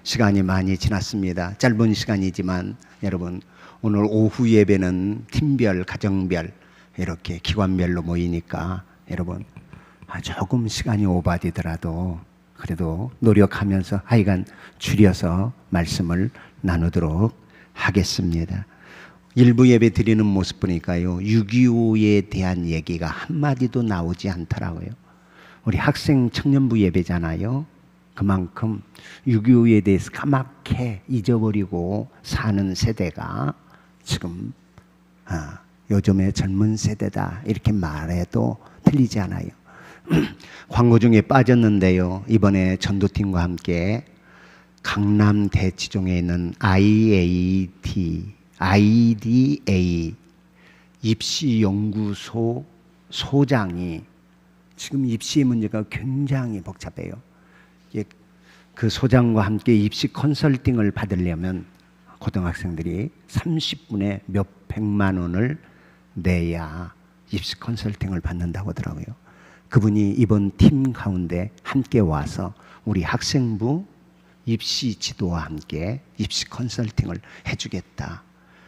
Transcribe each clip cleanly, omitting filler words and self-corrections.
시간이 많이 지났습니다. 짧은 시간이지만 여러분, 오늘 오후 예배는 팀별, 가정별 이렇게 기관별로 모이니까 여러분 조금 시간이 오바되더라도 그래도 노력하면서 하여간 줄여서 말씀을 나누도록 하겠습니다. 일부 예배 드리는 모습 보니까요, 6.25에 대한 얘기가 한마디도 나오지 않더라고요. 우리 학생 청년부 예배잖아요. 그만큼 6.25에 대해서 까맣게 잊어버리고 사는 세대가 지금 요즘의 젊은 세대다 이렇게 말해도 틀리지 않아요. 광고 중에 빠졌는데요, 이번에 전도팀과 함께 강남 대치동에 있는 IDA 입시연구소 소장이 지금 입시의 문제가 굉장히 복잡해요. 그 소장과 함께 입시 컨설팅을 받으려면 고등학생들이 30분에 몇백만 원을 내야 입시 컨설팅을 받는다고 하더라고요. 그분이 이번 팀 가운데 함께 와서 우리 학생부 입시 지도와 함께 입시 컨설팅을 해주겠다.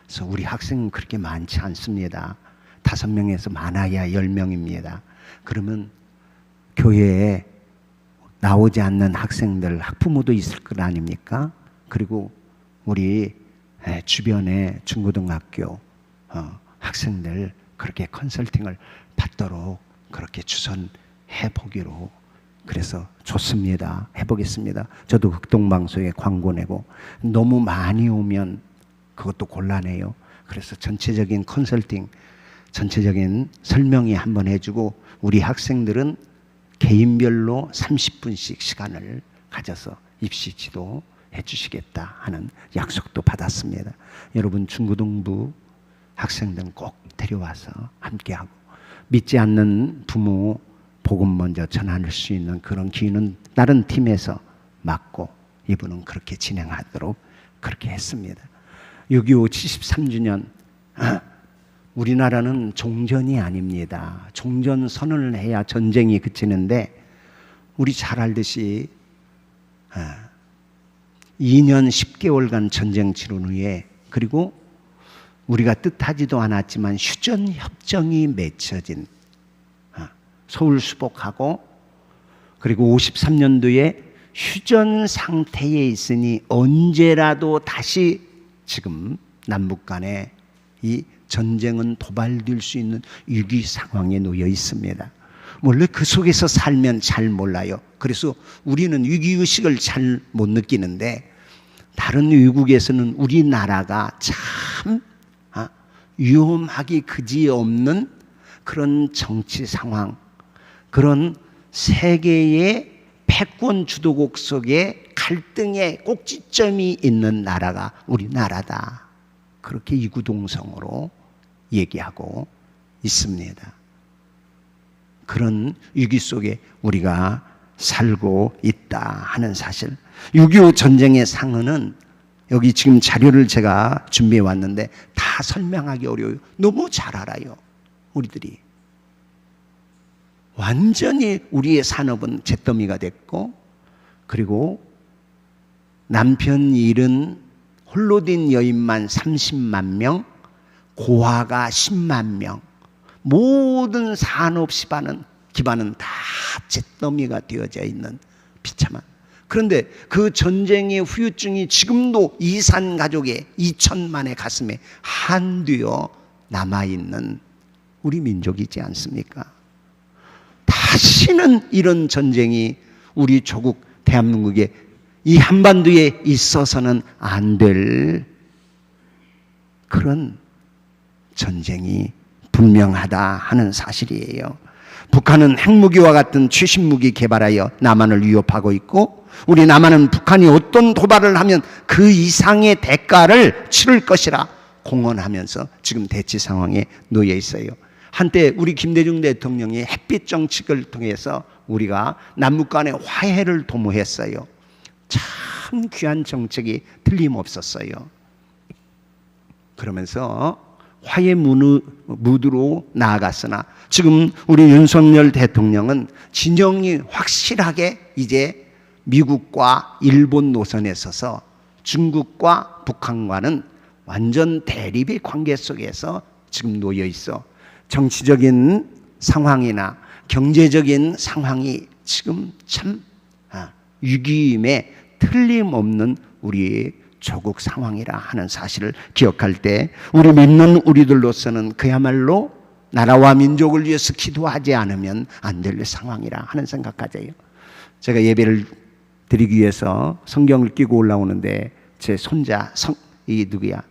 그래서 우리 학생은 그렇게 많지 않습니다. 5명에서 많아야 10명입니다. 그러면 교회에 나오지 않는 학생들, 학부모도 있을 것 아닙니까? 그리고 우리 주변의 중고등학교 학생들 그렇게 컨설팅을 받도록 그렇게 추선해 보기로 그래서 좋습니다. 해보겠습니다. 저도 극동방송에 광고 내고 너무 많이 오면 그것도 곤란해요. 그래서 전체적인 컨설팅, 전체적인 설명이 한번 해주고 우리 학생들은 개인별로 30분씩 시간을 가져서 입시 지도 해주시겠다 하는 약속도 받았습니다. 여러분 중고등부 학생들 꼭 데려와서 함께하고 믿지 않는 부모 복음 먼저 전할 수 있는 그런 기회는 다른 팀에서 맡고 이분은 그렇게 진행하도록 그렇게 했습니다. 6.25 73주년 우리나라는 종전이 아닙니다. 종전 선언을 해야 전쟁이 그치는데 우리 잘 알듯이 2년 10개월간 전쟁 치른 후에 그리고 우리가 뜻하지도 않았지만 휴전협정이 맺혀진 서울 수복하고 그리고 53년도에 휴전 상태에 있으니 언제라도 다시 지금 남북 간에 이 전쟁은 도발될 수 있는 위기 상황에 놓여 있습니다. 원래 그 속에서 살면 잘 몰라요. 그래서 우리는 위기의식을 잘 못 느끼는데 다른 외국에서는 우리나라가 참 위험하기 그지없는 그런 정치 상황, 그런 세계의 패권 주도국 속에 갈등의 꼭지점이 있는 나라가 우리나라다. 그렇게 이구동성으로 얘기하고 있습니다. 그런 위기 속에 우리가 살고 있다 하는 사실. 6.25 전쟁의 상흔은 여기 지금 자료를 제가 준비해 왔는데 다 설명하기 어려워요. 너무 잘 알아요. 우리들이. 완전히 우리의 산업은 잿더미가 됐고 그리고 남편 잃은 홀로 된 여인만 30만 명, 고아가 10만 명, 모든 산업 기반은 다 잿더미가 되어져 있는 비참한. 그런데 그 전쟁의 후유증이 지금도 이산 가족의 2천만의 가슴에 한되어 남아있는 우리 민족이지 않습니까? 다시는 이런 전쟁이 우리 조국 대한민국에 이 한반도에 있어서는 안 될 그런 전쟁이 분명하다 하는 사실이에요. 북한은 핵무기와 같은 최신 무기 개발하여 남한을 위협하고 있고 우리 남한은 북한이 어떤 도발을 하면 그 이상의 대가를 치를 것이라 공언하면서 지금 대치 상황에 놓여 있어요. 한때 우리 김대중 대통령이 햇빛 정책을 통해서 우리가 남북 간의 화해를 도모했어요. 참 귀한 정책이 틀림없었어요. 그러면서 화해 무드로 나아갔으나 지금 우리 윤석열 대통령은 진영이 확실하게 이제 미국과 일본 노선에 서서 중국과 북한과는 완전 대립의 관계 속에서 지금 놓여 있어. 정치적인 상황이나 경제적인 상황이 지금 참 위기임에 틀림없는 우리의 조국 상황이라 하는 사실을 기억할 때 우리 믿는 우리들로서는 그야말로 나라와 민족을 위해서 기도하지 않으면 안 될 상황이라 하는 생각까지요. 제가 예배를 드리기 위해서 성경을 끼고 올라오는데 제 손자 이 누구야?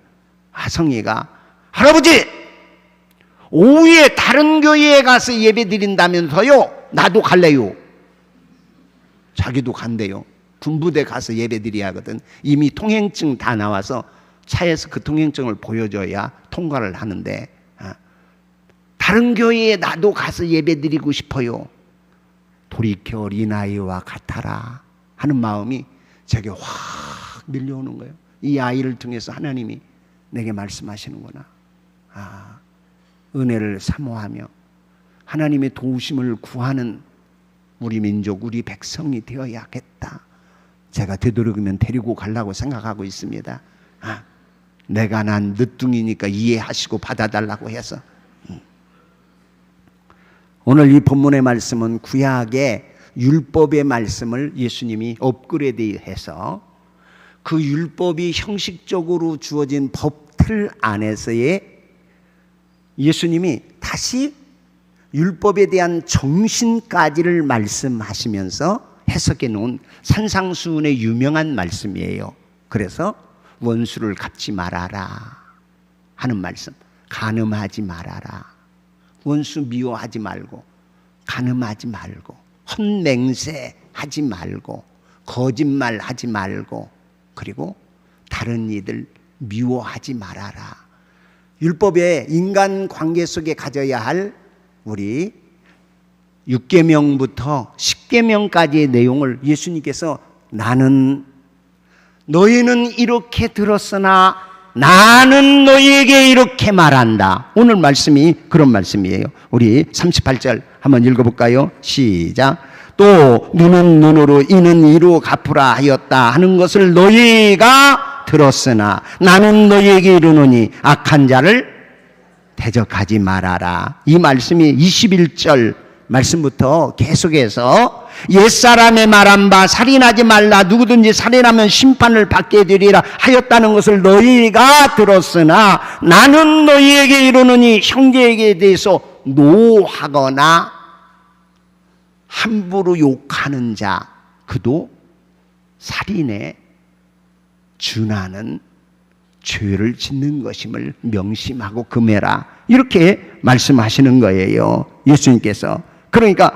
하성이가 할아버지 오후에 다른 교회에 가서 예배 드린다면서요? 나도 갈래요. 자기도 간대요. 군부대 가서 예배 드려야 하거든. 이미 통행증 다 나와서 차에서 그 통행증을 보여줘야 통과를 하는데 다른 교회에 나도 가서 예배 드리고 싶어요. 돌이켜 어린아이와 같아라 하는 마음이 제게 확 밀려오는 거예요. 이 아이를 통해서 하나님이 내게 말씀하시는구나. 은혜를 사모하며 하나님의 도우심을 구하는 우리 민족, 우리 백성이 되어야겠다. 제가 되도록이면 데리고 가려고 생각하고 있습니다. 내가 난 늦둥이니까 이해하시고 받아달라고 해서. 오늘 이 본문의 말씀은 구약의 율법의 말씀을 예수님이 업그레이드해서 그 율법이 형식적으로 주어진 법틀 안에서의 예수님이 다시 율법에 대한 정신까지를 말씀하시면서 해석해 놓은 산상수훈의 유명한 말씀이에요. 그래서 원수를 갚지 말아라 하는 말씀, 간음하지 말아라, 원수 미워하지 말고, 간음하지 말고, 헛맹세하지 말고, 거짓말하지 말고, 그리고 다른 이들 미워하지 말아라. 율법의 인간관계 속에 가져야 할 우리 6계명부터 10계명까지의 내용을 예수님께서 너희는 이렇게 들었으나 나는 너희에게 이렇게 말한다. 오늘 말씀이 그런 말씀이에요. 우리 38절 한번 읽어볼까요? 시작. 또 눈은 눈으로 이는 이로 갚으라 하였다 하는 것을 너희가 들었으나 나는 너희에게 이르노니 악한 자를 대적하지 말아라. 이 말씀이 21절 말씀부터 계속해서 옛사람의 말한 바 살인하지 말라, 누구든지 살인하면 심판을 받게 되리라 하였다는 것을 너희가 들었으나 나는 너희에게 이르노니 형제에게 대해서 노하거나 함부로 욕하는 자 그도 살인에 준하는 죄를 짓는 것임을 명심하고 금해라. 이렇게 말씀하시는 거예요, 예수님께서. 그러니까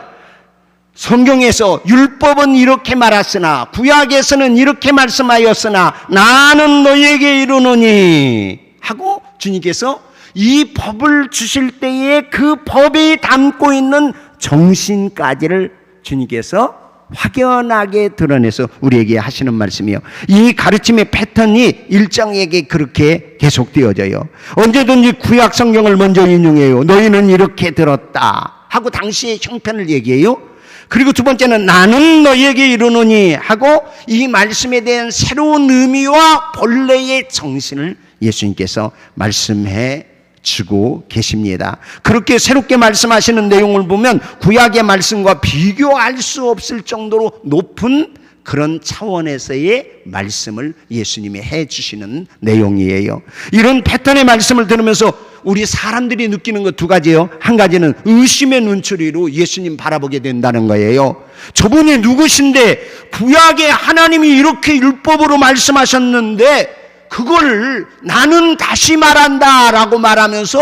성경에서 율법은 이렇게 말했으나 구약에서는 이렇게 말씀하였으나 나는 너희에게 이르노니 하고 주님께서 이 법을 주실 때에 그 법이 담고 있는 정신까지를 주님께서 확연하게 드러내서 우리에게 하시는 말씀이요. 이 가르침의 패턴이 일장에게 그렇게 계속되어져요. 언제든지 구약 성경을 먼저 인용해요. 너희는 이렇게 들었다 하고 당시의 형편을 얘기해요. 그리고 두 번째는 나는 너희에게 이르노니 하고 이 말씀에 대한 새로운 의미와 본래의 정신을 예수님께서 말씀해 주고 계십니다. 그렇게 새롭게 말씀하시는 내용을 보면 구약의 말씀과 비교할 수 없을 정도로 높은 그런 차원에서의 말씀을 예수님이 해주시는 내용이에요. 이런 패턴의 말씀을 들으면서 우리 사람들이 느끼는 것 두 가지예요. 한 가지는 의심의 눈초리로 예수님 바라보게 된다는 거예요. 저분이 누구신데 구약에 하나님이 이렇게 율법으로 말씀하셨는데 그걸 나는 다시 말한다 라고 말하면서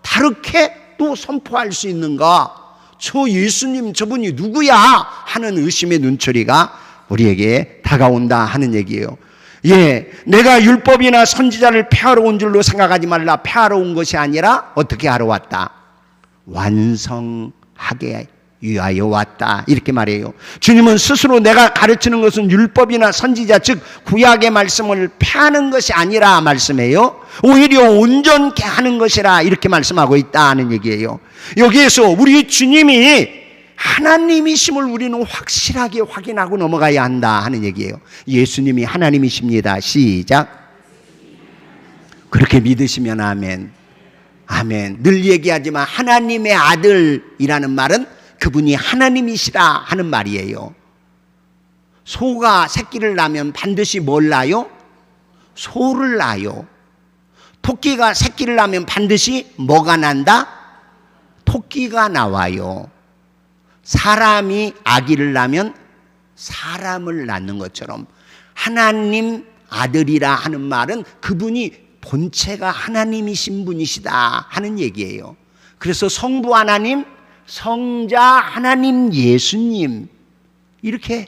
다르게 또 선포할 수 있는가? 저 예수님 저분이 누구야? 하는 의심의 눈초리가 우리에게 다가온다 하는 얘기예요. 예, 내가 율법이나 선지자를 폐하러 온 줄로 생각하지 말라. 폐하러 온 것이 아니라 어떻게 하러 왔다? 완성하게 위하여 왔다, 이렇게 말해요. 주님은 스스로 내가 가르치는 것은 율법이나 선지자 즉 구약의 말씀을 폐하는 것이 아니라 말씀해요. 오히려 온전케 하는 것이라 이렇게 말씀하고 있다는 얘기예요. 여기에서 우리 주님이 하나님이심을 우리는 확실하게 확인하고 넘어가야 한다 하는 얘기예요. 예수님이 하나님이십니다. 시작. 그렇게 믿으시면 아멘. 아멘. 늘 얘기하지만 하나님의 아들이라는 말은 그분이 하나님이시라 하는 말이에요. 소가 새끼를 낳으면 반드시 뭘 낳아요? 소를 낳아요. 토끼가 새끼를 낳으면 반드시 뭐가 난다? 토끼가 나와요. 사람이 아기를 낳으면 사람을 낳는 것처럼 하나님 아들이라 하는 말은 그분이 본체가 하나님이신 분이시다 하는 얘기예요. 그래서 성부 하나님, 성자 하나님 예수님, 이렇게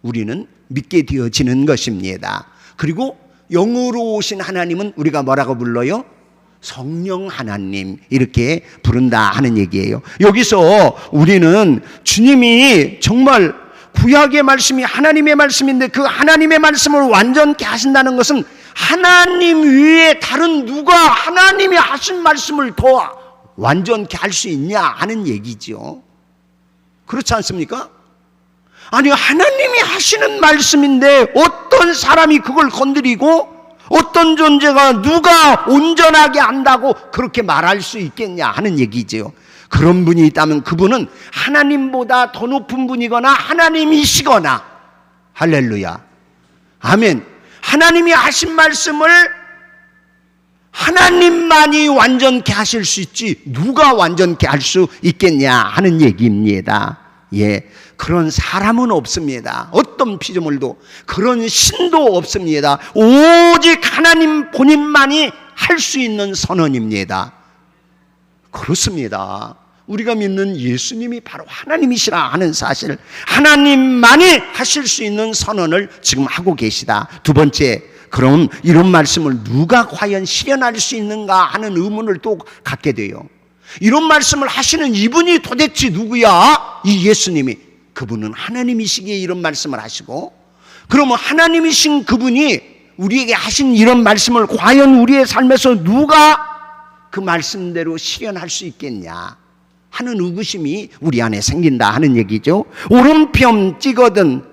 우리는 믿게 되어지는 것입니다. 그리고 영으로 오신 하나님은 우리가 뭐라고 불러요? 성령 하나님, 이렇게 부른다 하는 얘기예요. 여기서 우리는 주님이 정말 구약의 말씀이 하나님의 말씀인데 그 하나님의 말씀을 완전케 하신다는 것은 하나님 외에 다른 누가 하나님이 하신 말씀을 더 완전케 할 수 있냐 하는 얘기죠. 그렇지 않습니까? 아니, 하나님이 하시는 말씀인데 어떤 사람이 그걸 건드리고 어떤 존재가 누가 온전하게 한다고 그렇게 말할 수 있겠냐 하는 얘기죠. 그런 분이 있다면 그분은 하나님보다 더 높은 분이거나 하나님이시거나, 할렐루야, 아멘. 하나님이 하신 말씀을 하나님만이 완전케 하실 수 있지 누가 완전케 할 수 있겠냐 하는 얘기입니다. 예, 그런 사람은 없습니다. 어떤 피조물도, 그런 신도 없습니다. 오직 하나님 본인만이 할 수 있는 선언입니다. 그렇습니다. 우리가 믿는 예수님이 바로 하나님이시라 하는 사실, 하나님만이 하실 수 있는 선언을 지금 하고 계시다. 두 번째, 그럼 이런 말씀을 누가 과연 실현할 수 있는가 하는 의문을 또 갖게 돼요. 이런 말씀을 하시는 이분이 도대체 누구야? 이 예수님이. 그분은 하나님이시기에 이런 말씀을 하시고, 그러면 하나님이신 그분이 우리에게 하신 이런 말씀을 과연 우리의 삶에서 누가 그 말씀대로 실현할 수 있겠냐 하는 의구심이 우리 안에 생긴다 하는 얘기죠. 오른편 치거든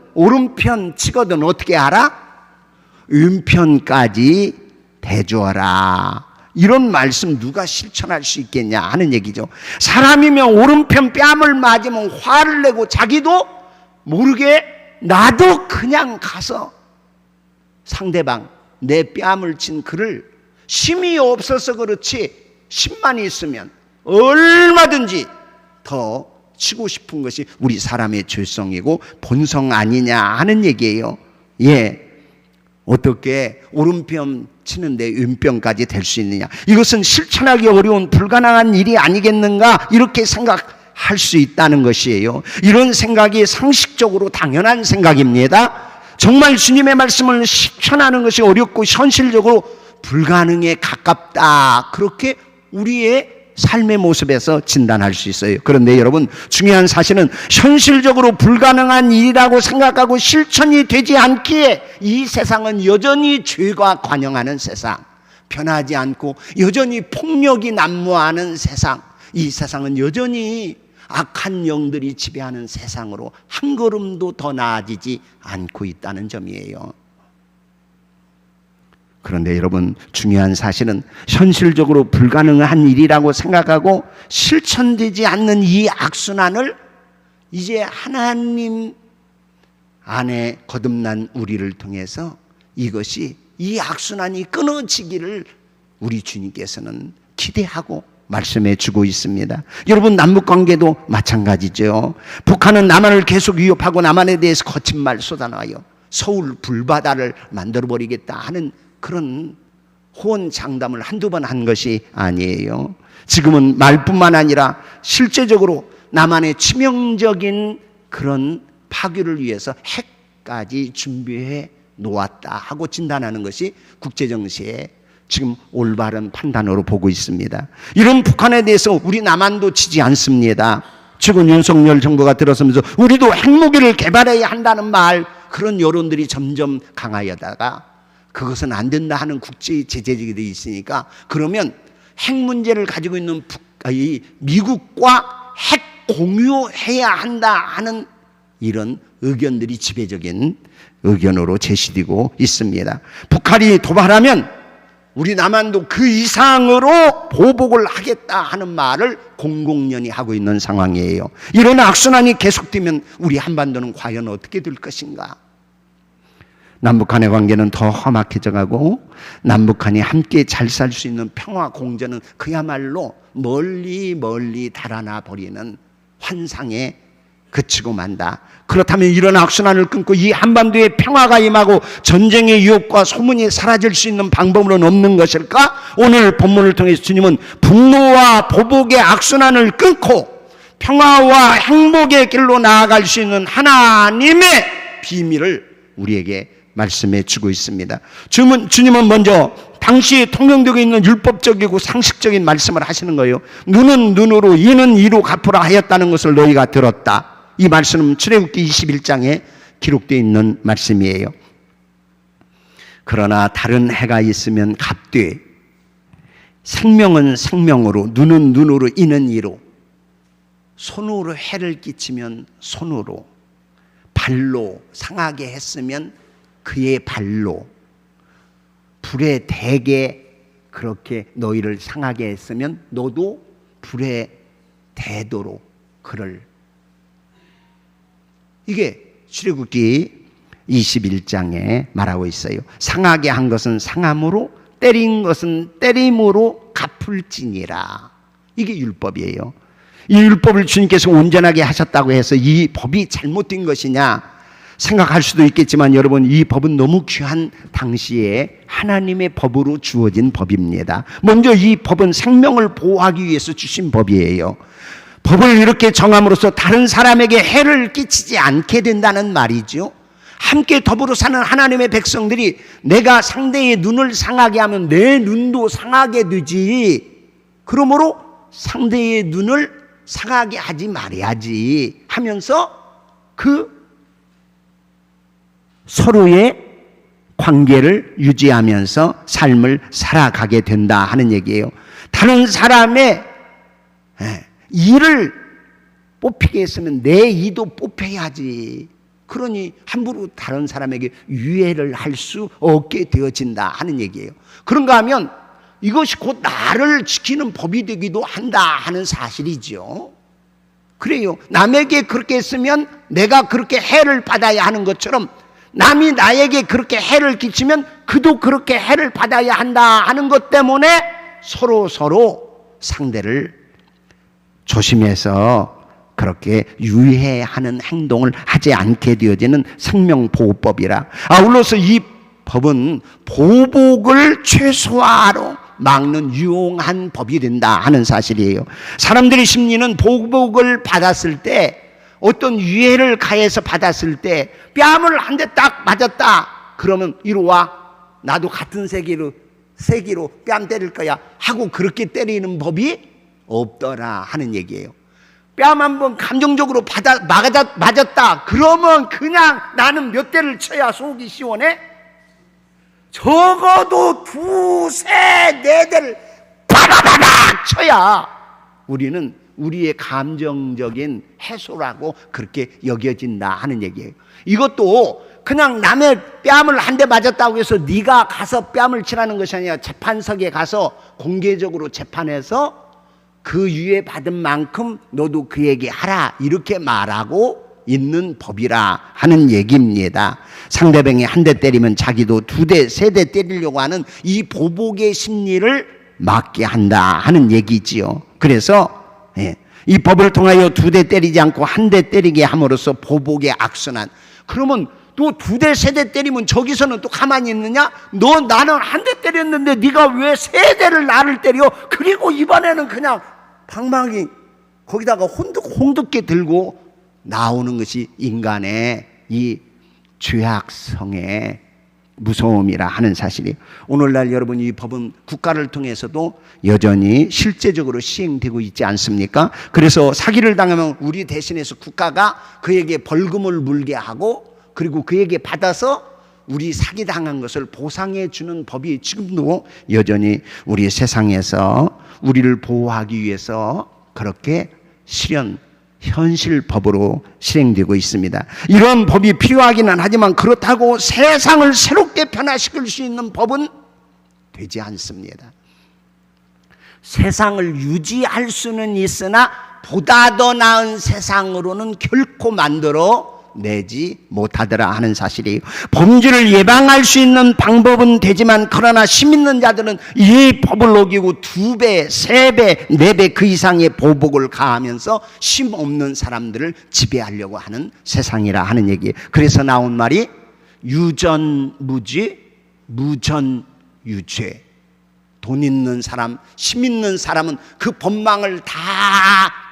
어떻게 알아? 왼편까지 대주어라. 이런 말씀 누가 실천할 수 있겠냐 하는 얘기죠. 사람이면 오른편 뺨을 맞으면 화를 내고 자기도 모르게 나도 그냥 가서 상대방 내 뺨을 친 그를 힘이 없어서 그렇지 힘만 있으면 얼마든지 더 치고 싶은 것이 우리 사람의 죄성이고 본성 아니냐 하는 얘기예요. 예, 어떻게 오른편 치는데 왼편까지 될 수 있느냐, 이것은 실천하기 어려운 불가능한 일이 아니겠는가, 이렇게 생각할 수 있다는 것이에요. 이런 생각이 상식적으로 당연한 생각입니다. 정말 주님의 말씀을 실천하는 것이 어렵고 현실적으로 불가능에 가깝다, 그렇게 우리의 삶의 모습에서 진단할 수 있어요. 그런데 여러분, 중요한 사실은 현실적으로 불가능한 일이라고 생각하고 실천이 되지 않기에 이 세상은 여전히 죄가 관영하는 세상, 변하지 않고 여전히 폭력이 난무하는 세상, 이 세상은 여전히 악한 영들이 지배하는 세상으로 한 걸음도 더 나아지지 않고 있다는 점이에요. 그런데 여러분, 중요한 사실은 현실적으로 불가능한 일이라고 생각하고 실천되지 않는 이 악순환을 이제 하나님 안에 거듭난 우리를 통해서 이것이, 이 악순환이 끊어지기를 우리 주님께서는 기대하고 말씀해 주고 있습니다. 여러분, 남북관계도 마찬가지죠. 북한은 남한을 계속 위협하고 남한에 대해서 거친 말 쏟아놔요. 서울 불바다를 만들어버리겠다 하는 그런 호언장담을 한두 번 한 것이 아니에요. 지금은 말뿐만 아니라 실제적으로 남한의 치명적인 그런 파괴를 위해서 핵까지 준비해 놓았다 하고 진단하는 것이 국제정세의 지금 올바른 판단으로 보고 있습니다. 이런 북한에 대해서 우리 남한도 지지 않습니다. 최근 윤석열 정부가 들어서면서 우리도 핵무기를 개발해야 한다는 말, 그런 여론들이 점점 강하여다가 그것은 안 된다 하는 국제 제재들이 있으니까, 그러면 핵 문제를 가지고 있는 미국과 핵 공유해야 한다 하는 이런 의견들이 지배적인 의견으로 제시되고 있습니다. 북한이 도발하면 우리 남한도 그 이상으로 보복을 하겠다 하는 말을 공공연히 하고 있는 상황이에요. 이런 악순환이 계속되면 우리 한반도는 과연 어떻게 될 것인가? 남북한의 관계는 더 험악해져 가고 남북한이 함께 잘 살 수 있는 평화 공존은 그야말로 멀리 멀리 달아나 버리는 환상에 그치고 만다. 그렇다면 이런 악순환을 끊고 이 한반도에 평화가 임하고 전쟁의 유혹과 소문이 사라질 수 있는 방법은 없는 것일까? 오늘 본문을 통해서 주님은 분노와 보복의 악순환을 끊고 평화와 행복의 길로 나아갈 수 있는 하나님의 비밀을 우리에게 말씀해 주고 있습니다. 주님은 먼저 당시에 통용되고 있는 율법적이고 상식적인 말씀을 하시는 거예요. 눈은 눈으로 이는 이로 갚으라 하였다는 것을 너희가 들었다. 이 말씀은 출애굽기 21장에 기록되어 있는 말씀이에요. 그러나 다른 해가 있으면 갚되 생명은 생명으로 눈은 눈으로 이는 이로 손으로 해를 끼치면 손으로 발로 상하게 했으면 그의 발로 불에 대게 그렇게 너희를 상하게 했으면 너도 불에 대도록 그를 이게 출애굽기 21장에 말하고 있어요. 상하게 한 것은 상함으로 때린 것은 때림으로 갚을지니라. 이게 율법이에요. 이 율법을 주님께서 온전하게 하셨다고 해서 이 법이 잘못된 것이냐 생각할 수도 있겠지만 여러분 이 법은 너무 귀한 당시에 하나님의 법으로 주어진 법입니다. 먼저 이 법은 생명을 보호하기 위해서 주신 법이에요. 법을 이렇게 정함으로써 다른 사람에게 해를 끼치지 않게 된다는 말이죠. 함께 더불어 사는 하나님의 백성들이 내가 상대의 눈을 상하게 하면 내 눈도 상하게 되지. 그러므로 상대의 눈을 상하게 하지 말아야지 하면서 그 서로의 관계를 유지하면서 삶을 살아가게 된다 하는 얘기예요. 다른 사람의 이를 뽑히게 했으면 내 이도 뽑혀야지. 그러니 함부로 다른 사람에게 유해를 할 수 없게 되어진다 하는 얘기예요. 그런가 하면 이것이 곧 나를 지키는 법이 되기도 한다 하는 사실이죠. 그래요. 남에게 그렇게 했으면 내가 그렇게 해를 받아야 하는 것처럼 남이 나에게 그렇게 해를 끼치면 그도 그렇게 해를 받아야 한다 하는 것 때문에 서로 상대를 조심해서 그렇게 유해하는 행동을 하지 않게 되어지는 생명보호법이라. 아울러서 이 법은 보복을 최소화로 막는 유용한 법이 된다 하는 사실이에요. 사람들의 심리는 보복을 받았을 때 어떤 유해를 가해서 받았을 때 뺨을 한 대 딱 맞았다 그러면 이리 와 나도 같은 세기로 뺨 때릴 거야 하고 그렇게 때리는 법이 없더라 하는 얘기예요. 뺨 한번 감정적으로 맞았다 그러면 그냥 나는 몇 대를 쳐야 속이 시원해? 적어도 2, 3, 4대를 바바바박 쳐야 우리는 우리의 감정적인 해소라고 그렇게 여겨진다 하는 얘기예요. 이것도 그냥 남의 뺨을 한 대 맞았다고 해서 네가 가서 뺨을 치라는 것이 아니라 재판석에 가서 공개적으로 재판해서 그 유해 받은 만큼 너도 그에게 하라 이렇게 말하고 있는 법이라 하는 얘기입니다. 상대방이 한 대 때리면 자기도 2대, 3대 때리려고 하는 이 보복의 심리를 막게 한다 하는 얘기지요. 그래서 이 법을 통하여 2대 때리지 않고 1대 때리게 함으로써 보복의 악순환. 그러면 또 2대, 3대 때리면 저기서는 또 가만히 있느냐? 나는 1대 때렸는데 네가 왜 3대를 나를 때려? 그리고 이번에는 그냥 방망이 거기다가 홍두깨 들고 나오는 것이 인간의 이 죄악성의 무서움이라 하는 사실이 오늘날 여러분 이 법은 국가를 통해서도 여전히 실제적으로 시행되고 있지 않습니까? 그래서 사기를 당하면 우리 대신해서 국가가 그에게 벌금을 물게 하고 그리고 그에게 받아서 우리 사기당한 것을 보상해 주는 법이 지금도 여전히 우리 세상에서 우리를 보호하기 위해서 그렇게 실현해 현실 법으로 실행되고 있습니다. 이런 법이 필요하기는 하지만 그렇다고 세상을 새롭게 변화시킬 수 있는 법은 되지 않습니다. 세상을 유지할 수는 있으나 보다 더 나은 세상으로는 결코 만들어 내지 못하더라 하는 사실이에요. 범죄를 예방할 수 있는 방법은 되지만 그러나 심 있는 자들은 이 법을 어기고 2배, 3배, 4배 그 이상의 보복을 가하면서 심 없는 사람들을 지배하려고 하는 세상이라 하는 얘기예요. 그래서 나온 말이 유전무죄, 무전유죄. 돈 있는 사람, 심 있는 사람은 그 법망을 다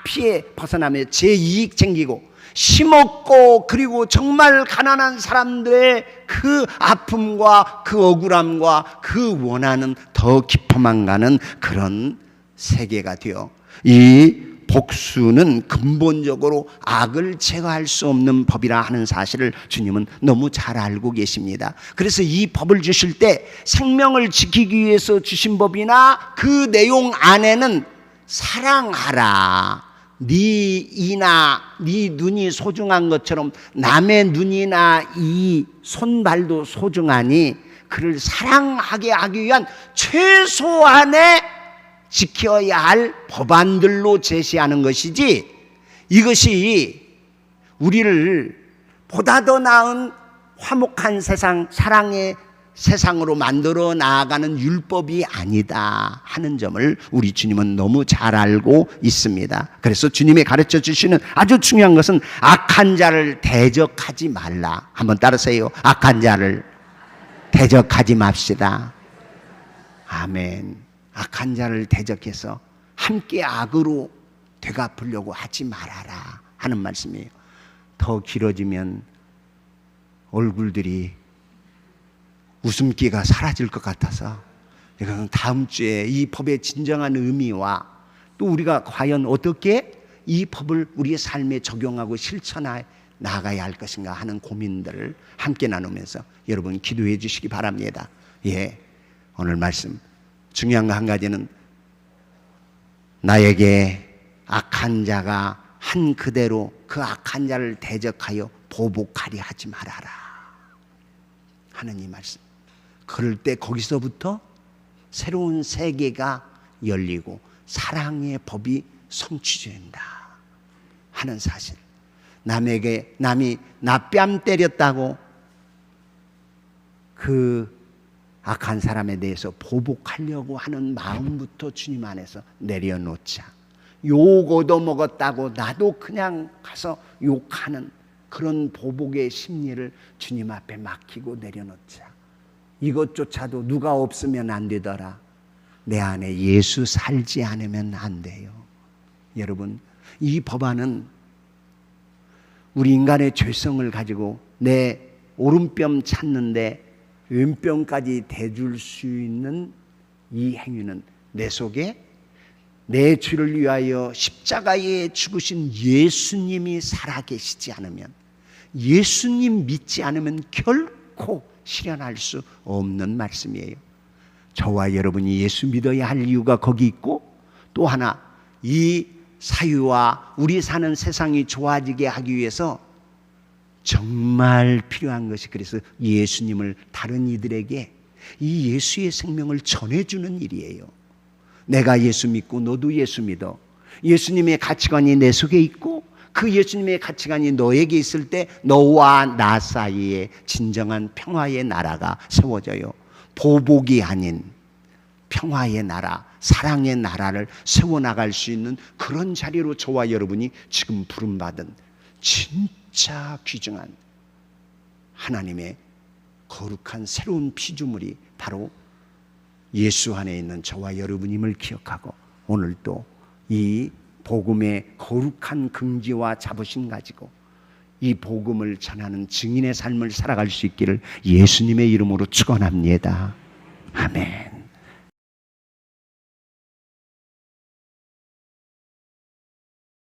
피해 벗어나며 제 이익 챙기고, 심없고 그리고 정말 가난한 사람들의 그 아픔과 그 억울함과 그 원한은 더 깊어만 가는 그런 세계가 되어, 이 복수는 근본적으로 악을 제거할 수 없는 법이라 하는 사실을 주님은 너무 잘 알고 계십니다. 그래서 이 법을 주실 때 생명을 지키기 위해서 주신 법이나 그 내용 안에는 사랑하라, 네 이나 네 눈이 소중한 것처럼 남의 눈이나 이 손발도 소중하니 그를 사랑하게 하기 위한 최소한의 지켜야 할 법안들로 제시하는 것이지, 이것이 우리를 보다 더 나은 화목한 세상, 사랑의 세상으로 만들어 나아가는 율법이 아니다 하는 점을 우리 주님은 너무 잘 알고 있습니다. 그래서 주님이 가르쳐 주시는 아주 중요한 것은 악한 자를 대적하지 말라. 한번 따라서요. 악한 자를 대적하지 맙시다. 아멘. 악한 자를 대적해서 함께 악으로 되갚으려고 하지 말아라 하는 말씀이에요. 더 길어지면 얼굴들이 웃음기가 사라질 것 같아서 이건 다음 주에 이 법의 진정한 의미와 또 우리가 과연 어떻게 이 법을 우리의 삶에 적용하고 실천해 나가야 할 것인가 하는 고민들을 함께 나누면서 여러분 기도해 주시기 바랍니다. 예, 오늘 말씀 중요한 거 한 가지는 나에게 악한 자가 한 그대로 그 악한 자를 대적하여 보복하려 하지 말아라 하는 이 말씀. 그럴 때 거기서부터 새로운 세계가 열리고 사랑의 법이 성취된다 하는 사실. 남에게 남이 나 뺨 때렸다고 그 악한 사람에 대해서 보복하려고 하는 마음부터 주님 안에서 내려놓자. 욕 얻어먹었다고 나도 그냥 가서 욕하는 그런 보복의 심리를 주님 앞에 맡기고 내려놓자. 이것조차도 누가 없으면 안 되더라. 내 안에 예수 살지 않으면 안 돼요. 여러분, 이 법안은 우리 인간의 죄성을 가지고 내 오른뼘 찾는데 왼뼘까지 대줄 수 있는 이 행위는 내 속에 내 죄를 위하여 십자가에 죽으신 예수님이 살아계시지 않으면, 예수님 믿지 않으면 결코 실현할 수 없는 말씀이에요. 저와 여러분이 예수 믿어야 할 이유가 거기 있고, 또 하나 이 사유와 우리 사는 세상이 좋아지게 하기 위해서 정말 필요한 것이, 그래서 예수님을 다른 이들에게 이 예수의 생명을 전해주는 일이에요. 내가 예수 믿고 너도 예수 믿어. 예수님의 가치관이 내 속에 있고 그 예수님의 가치관이 너에게 있을 때 너와 나 사이에 진정한 평화의 나라가 세워져요. 보복이 아닌 평화의 나라, 사랑의 나라를 세워나갈 수 있는 그런 자리로 저와 여러분이 지금 부름받은 진짜 귀중한 하나님의 거룩한 새로운 피조물이 바로 예수 안에 있는 저와 여러분임을 기억하고, 오늘도 이 복음의 거룩한 긍지와 자부심 가지고 이 복음을 전하는 증인의 삶을 살아갈 수 있기를 예수님의 이름으로 축원합니다. 아멘.